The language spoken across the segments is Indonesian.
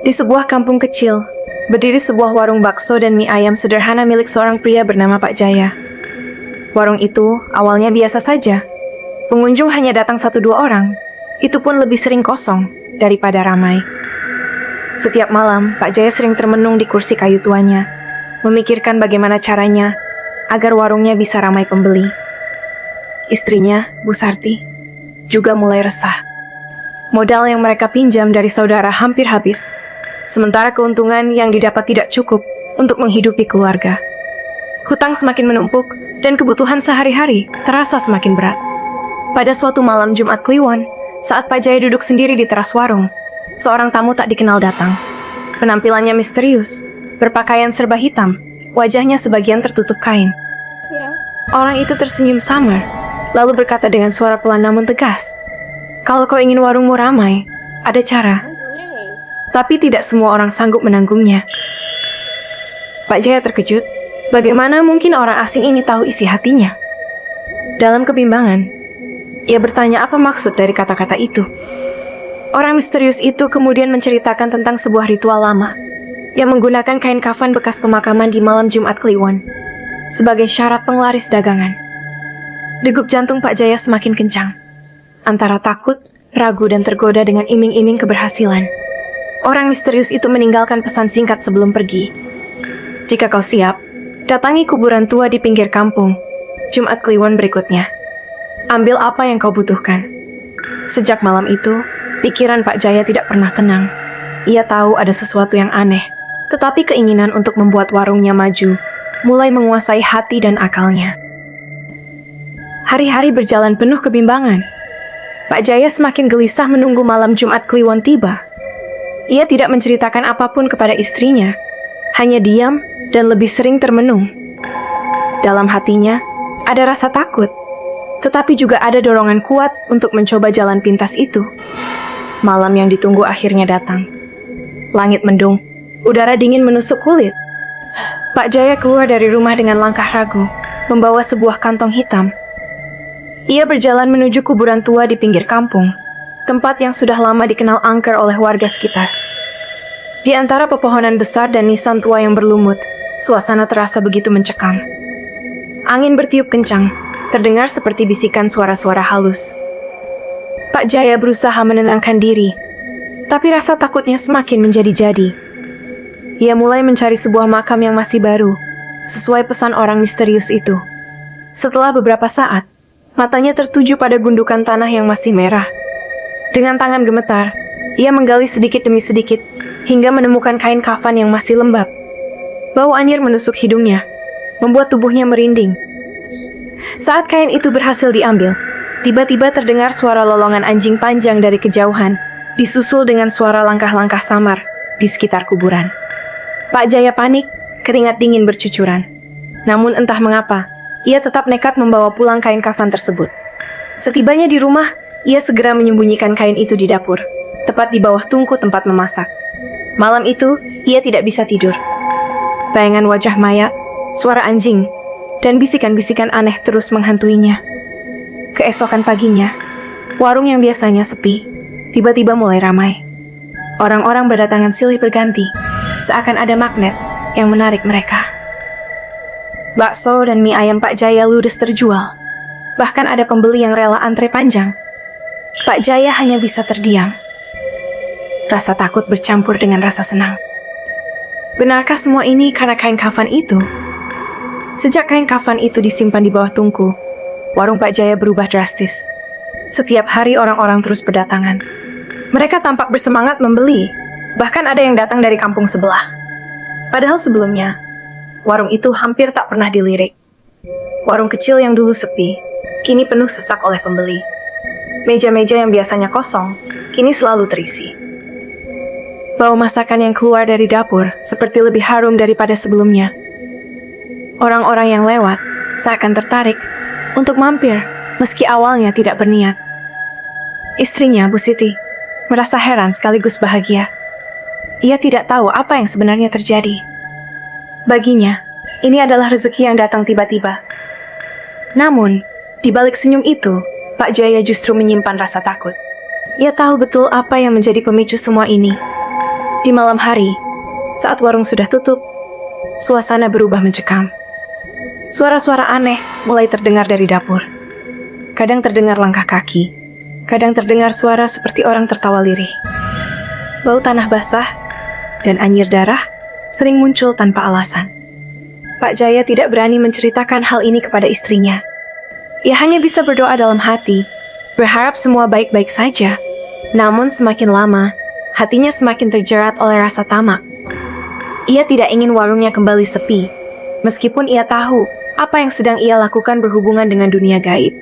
Di sebuah kampung kecil, berdiri sebuah warung bakso dan mie ayam sederhana milik seorang pria bernama Pak Jaya. Warung itu awalnya biasa saja. Pengunjung hanya datang 1-2 orang. Itu pun lebih sering kosong daripada ramai. Setiap malam, Pak Jaya sering termenung di kursi kayu tuanya, memikirkan bagaimana caranya agar warungnya bisa ramai pembeli. Istrinya, Bu Sarti, juga mulai resah. Modal yang mereka pinjam dari saudara hampir habis, sementara keuntungan yang didapat tidak cukup untuk menghidupi keluarga. Hutang semakin menumpuk dan kebutuhan sehari-hari terasa semakin berat. Pada suatu malam Jumat Kliwon, saat Pak Jaya duduk sendiri di teras warung, seorang tamu tak dikenal datang. Penampilannya misterius, berpakaian serba hitam, wajahnya sebagian tertutup kain. Orang itu tersenyum samar, lalu berkata dengan suara pelan namun tegas, "Kalau kau ingin warungmu ramai, ada cara. Tapi tidak semua orang sanggup menanggungnya." Pak Jaya terkejut. Bagaimana mungkin orang asing ini tahu isi hatinya? Dalam kebimbangan, ia bertanya apa maksud dari kata-kata itu. Orang misterius itu kemudian menceritakan tentang sebuah ritual lama yang menggunakan kain kafan bekas pemakaman di malam Jumat Kliwon sebagai syarat penglaris dagangan. Degup jantung Pak Jaya semakin kencang, antara takut, ragu, dan tergoda dengan iming-iming keberhasilan. Orang misterius itu meninggalkan pesan singkat sebelum pergi. "Jika kau siap, datangi kuburan tua di pinggir kampung Jumat Kliwon berikutnya. Ambil apa yang kau butuhkan." Sejak malam itu, pikiran Pak Jaya tidak pernah tenang. Ia tahu ada sesuatu yang aneh, tetapi keinginan untuk membuat warungnya maju mulai menguasai hati dan akalnya. Hari-hari berjalan penuh kebimbangan. Pak Jaya semakin gelisah menunggu malam Jumat Kliwon tiba. Ia tidak menceritakan apapun kepada istrinya, hanya diam dan lebih sering termenung. Dalam hatinya, ada rasa takut, tetapi juga ada dorongan kuat untuk mencoba jalan pintas itu. Malam yang ditunggu akhirnya datang. Langit mendung, udara dingin menusuk kulit. Pak Jaya keluar dari rumah dengan langkah ragu, membawa sebuah kantong hitam. Ia berjalan menuju kuburan tua di pinggir kampung, tempat yang sudah lama dikenal angker oleh warga sekitar. Di antara pepohonan besar dan nisan tua yang berlumut, suasana terasa begitu mencekam. Angin bertiup kencang, terdengar seperti bisikan suara-suara halus. Pak Jaya berusaha menenangkan diri, tapi rasa takutnya semakin menjadi-jadi. Ia mulai mencari sebuah makam yang masih baru, sesuai pesan orang misterius itu. Setelah beberapa saat, matanya tertuju pada gundukan tanah yang masih merah. Dengan tangan gemetar, ia menggali sedikit demi sedikit, hingga menemukan kain kafan yang masih lembab. Bau anyir menusuk hidungnya, membuat tubuhnya merinding. Saat kain itu berhasil diambil, tiba-tiba terdengar suara lolongan anjing panjang dari kejauhan, disusul dengan suara langkah-langkah samar di sekitar kuburan. Pak Jaya panik, keringat dingin bercucuran. Namun entah mengapa, ia tetap nekat membawa pulang kain kafan tersebut. Setibanya di rumah, ia segera menyembunyikan kain itu di dapur, tepat di bawah tungku tempat memasak. Malam itu, ia tidak bisa tidur. Bayangan wajah mayat, suara anjing, dan bisikan-bisikan aneh terus menghantuinya. Keesokan paginya, warung yang biasanya sepi, tiba-tiba mulai ramai. Orang-orang berdatangan silih berganti, seakan ada magnet yang menarik mereka. Bakso dan mie ayam Pak Jaya ludes terjual. Bahkan ada pembeli yang rela antre panjang. Pak Jaya hanya bisa terdiam. Rasa takut bercampur dengan rasa senang. Benarkah semua ini karena kain kafan itu? Sejak kain kafan itu disimpan di bawah tungku, warung Pak Jaya berubah drastis. Setiap hari orang-orang terus berdatangan. Mereka tampak bersemangat membeli, bahkan ada yang datang dari kampung sebelah. Padahal sebelumnya, warung itu hampir tak pernah dilirik. Warung kecil yang dulu sepi, kini penuh sesak oleh pembeli. Meja-meja yang biasanya kosong, kini selalu terisi. Bau masakan yang keluar dari dapur seperti lebih harum daripada sebelumnya. Orang-orang yang lewat seakan tertarik untuk mampir, meski awalnya tidak berniat. Istrinya, Bu Siti, merasa heran sekaligus bahagia. Ia tidak tahu apa yang sebenarnya terjadi. Baginya, ini adalah rezeki yang datang tiba-tiba. Namun, di balik senyum itu, Pak Jaya justru menyimpan rasa takut. Ia tahu betul apa yang menjadi pemicu semua ini. Di malam hari, saat warung sudah tutup, suasana berubah mencekam. Suara-suara aneh mulai terdengar dari dapur. Kadang terdengar langkah kaki, kadang terdengar suara seperti orang tertawa lirih. Bau tanah basah dan anyir darah sering muncul tanpa alasan. Pak Jaya tidak berani menceritakan hal ini kepada istrinya. Ia hanya bisa berdoa dalam hati, berharap semua baik-baik saja. Namun semakin lama, hatinya semakin terjerat oleh rasa tamak. Ia tidak ingin warungnya kembali sepi, meskipun ia tahu apa yang sedang ia lakukan berhubungan dengan dunia gaib.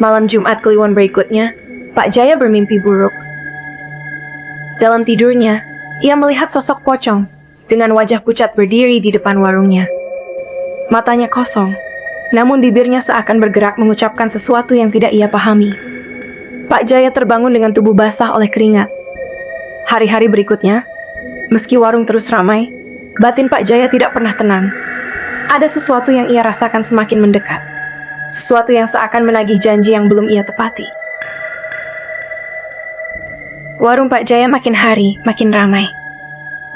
Malam Jumat Kliwon berikutnya, Pak Jaya bermimpi buruk. Dalam tidurnya, ia melihat sosok pocong dengan wajah pucat berdiri di depan warungnya. Matanya kosong, namun bibirnya seakan bergerak mengucapkan sesuatu yang tidak ia pahami. Pak Jaya terbangun dengan tubuh basah oleh keringat. Hari-hari berikutnya, meski warung terus ramai, batin Pak Jaya tidak pernah tenang. Ada sesuatu yang ia rasakan semakin mendekat. Sesuatu yang seakan menagih janji yang belum ia tepati. Warung Pak Jaya makin hari makin ramai.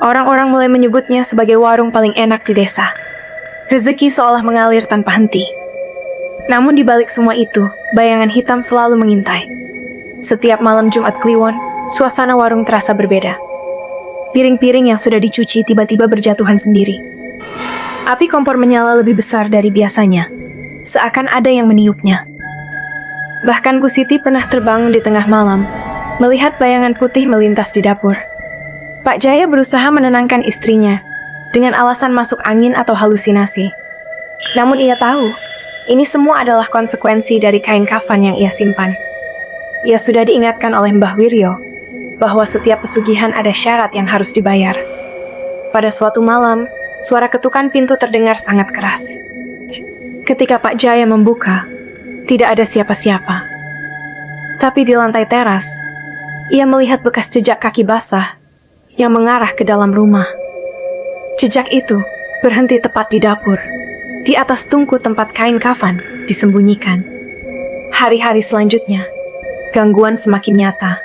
Orang-orang mulai menyebutnya sebagai warung paling enak di desa. Rezeki seolah mengalir tanpa henti. Namun di balik semua itu, bayangan hitam selalu mengintai. Setiap malam Jumat Kliwon, suasana warung terasa berbeda. Piring-piring yang sudah dicuci tiba-tiba berjatuhan sendiri. Api kompor menyala lebih besar dari biasanya, seakan ada yang meniupnya. Bahkan Bu Siti pernah terbangun di tengah malam, melihat bayangan putih melintas di dapur. Pak Jaya berusaha menenangkan istrinya, dengan alasan masuk angin atau halusinasi. Namun ia tahu, ini semua adalah konsekuensi dari kain kafan yang ia simpan. Ia sudah diingatkan oleh Mbah Wiryo, bahwa setiap pesugihan ada syarat yang harus dibayar. Pada suatu malam, suara ketukan pintu terdengar sangat keras. Ketika Pak Jaya membuka, tidak ada siapa-siapa. Tapi di lantai teras, ia melihat bekas jejak kaki basah yang mengarah ke dalam rumah. Jejak itu berhenti tepat di dapur, di atas tungku tempat kain kafan disembunyikan. Hari-hari selanjutnya, gangguan semakin nyata.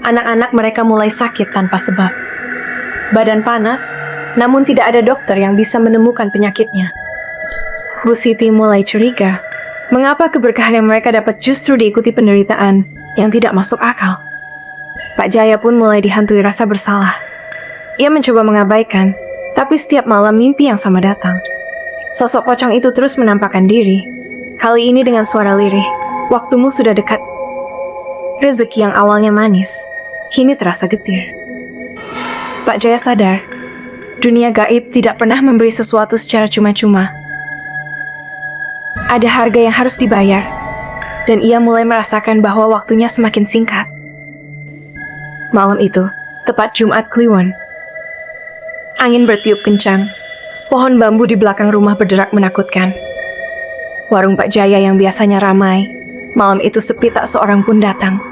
Anak-anak mereka mulai sakit tanpa sebab. Badan panas, namun tidak ada dokter yang bisa menemukan penyakitnya. Bu Siti mulai curiga, mengapa keberkahan yang mereka dapat justru diikuti penderitaan yang tidak masuk akal. Pak Jaya pun mulai dihantui rasa bersalah. Ia mencoba mengabaikan, tapi setiap malam mimpi yang sama datang. Sosok pocong itu terus menampakkan diri, kali ini dengan suara lirih. Waktumu sudah dekat. Rezeki yang awalnya manis, kini terasa getir. Pak Jaya sadar, dunia gaib tidak pernah memberi sesuatu secara cuma-cuma. Ada harga yang harus dibayar, dan ia mulai merasakan bahwa waktunya semakin singkat. Malam itu, tepat Jumat Kliwon. Angin bertiup kencang, pohon bambu di belakang rumah berderak menakutkan. Warung Pak Jaya yang biasanya ramai, malam itu sepi, tak seorang pun datang.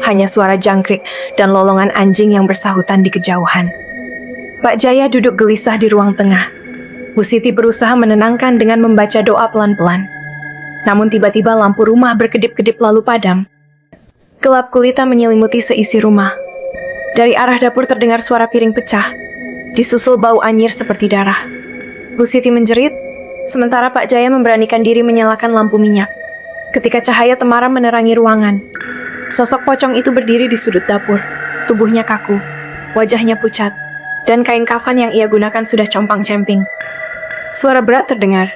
Hanya suara jangkrik dan lolongan anjing yang bersahutan di kejauhan. Pak Jaya duduk gelisah di ruang tengah. Bu Siti berusaha menenangkan dengan membaca doa pelan-pelan. Namun tiba-tiba lampu rumah berkedip-kedip lalu padam. Gelap gulita menyelimuti seisi rumah. Dari arah dapur terdengar suara piring pecah, disusul bau anyir seperti darah. Bu Siti menjerit, sementara Pak Jaya memberanikan diri menyalakan lampu minyak. Ketika cahaya temaram menerangi ruangan, sosok pocong itu berdiri di sudut dapur. Tubuhnya kaku, wajahnya pucat, dan kain kafan yang ia gunakan sudah compang-camping. Suara berat terdengar.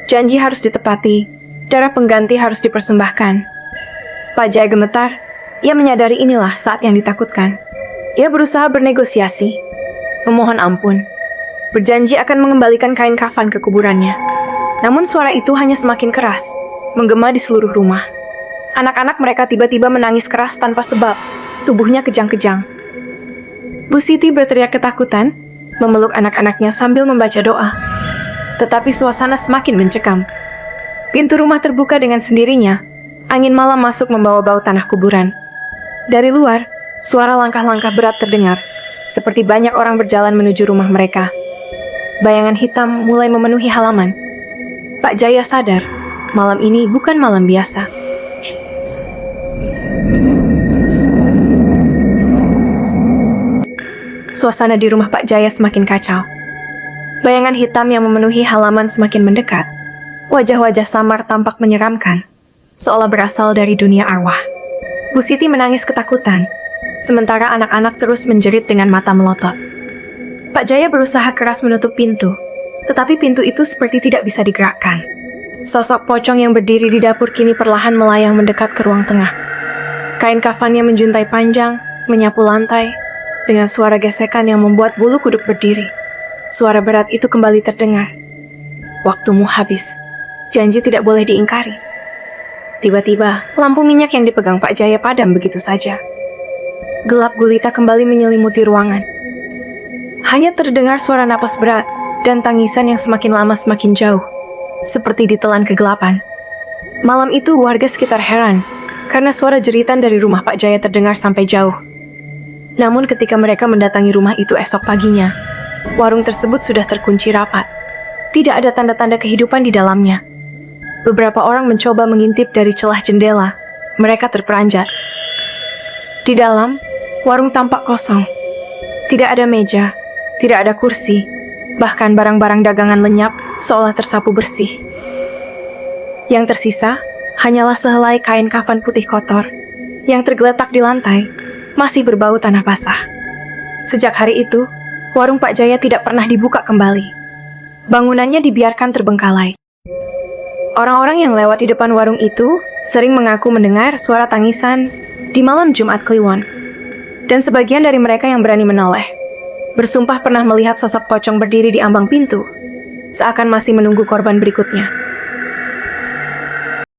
Janji harus ditepati, darah pengganti harus dipersembahkan. Pak Jaya gemetar. Ia menyadari inilah saat yang ditakutkan. Ia berusaha bernegosiasi, memohon ampun, berjanji akan mengembalikan kain kafan ke kuburannya. Namun suara itu hanya semakin keras, menggema di seluruh rumah. Anak-anak mereka tiba-tiba menangis keras tanpa sebab, tubuhnya kejang-kejang. Bu Siti berteriak ketakutan, memeluk anak-anaknya sambil membaca doa. Tetapi suasana semakin mencekam. Pintu rumah terbuka dengan sendirinya, angin malam masuk membawa bau tanah kuburan. Dari luar, suara langkah-langkah berat terdengar, seperti banyak orang berjalan menuju rumah mereka. Bayangan hitam mulai memenuhi halaman. Pak Jaya sadar, malam ini bukan malam biasa. suasana di rumah Pak Jaya semakin kacau. Bayangan hitam yang memenuhi halaman semakin mendekat. Wajah-wajah samar tampak menyeramkan, seolah berasal dari dunia arwah. Bu Siti menangis ketakutan, sementara anak-anak terus menjerit dengan mata melotot. Pak Jaya berusaha keras menutup pintu, tetapi pintu itu seperti tidak bisa digerakkan. Sosok pocong yang berdiri di dapur kini perlahan melayang mendekat ke ruang tengah. Kain kafannya menjuntai panjang, menyapu lantai, dengan suara gesekan yang membuat bulu kuduk berdiri. Suara berat itu kembali terdengar. Waktumu habis. Janji tidak boleh diingkari. Tiba-tiba, lampu minyak yang dipegang Pak Jaya padam begitu saja. Gelap gulita kembali menyelimuti ruangan. Hanya terdengar suara napas berat dan tangisan yang semakin lama semakin jauh, seperti ditelan kegelapan. Malam itu warga sekitar heran, karena suara jeritan dari rumah Pak Jaya terdengar sampai jauh. Namun ketika mereka mendatangi rumah itu esok paginya, warung tersebut sudah terkunci rapat. Tidak ada tanda-tanda kehidupan di dalamnya. Beberapa orang mencoba mengintip dari celah jendela. Mereka terperanjat. Di dalam, warung tampak kosong. Tidak ada meja, tidak ada kursi, bahkan barang-barang dagangan lenyap seolah tersapu bersih. Yang tersisa hanyalah sehelai kain kafan putih kotor yang tergeletak di lantai, masih berbau tanah basah. Sejak hari itu, warung Pak Jaya tidak pernah dibuka kembali. Bangunannya dibiarkan terbengkalai. Orang-orang yang lewat di depan warung itu sering mengaku mendengar suara tangisan di malam Jumat Kliwon. Dan sebagian dari mereka yang berani menoleh bersumpah pernah melihat sosok pocong berdiri di ambang pintu, seakan masih menunggu korban berikutnya.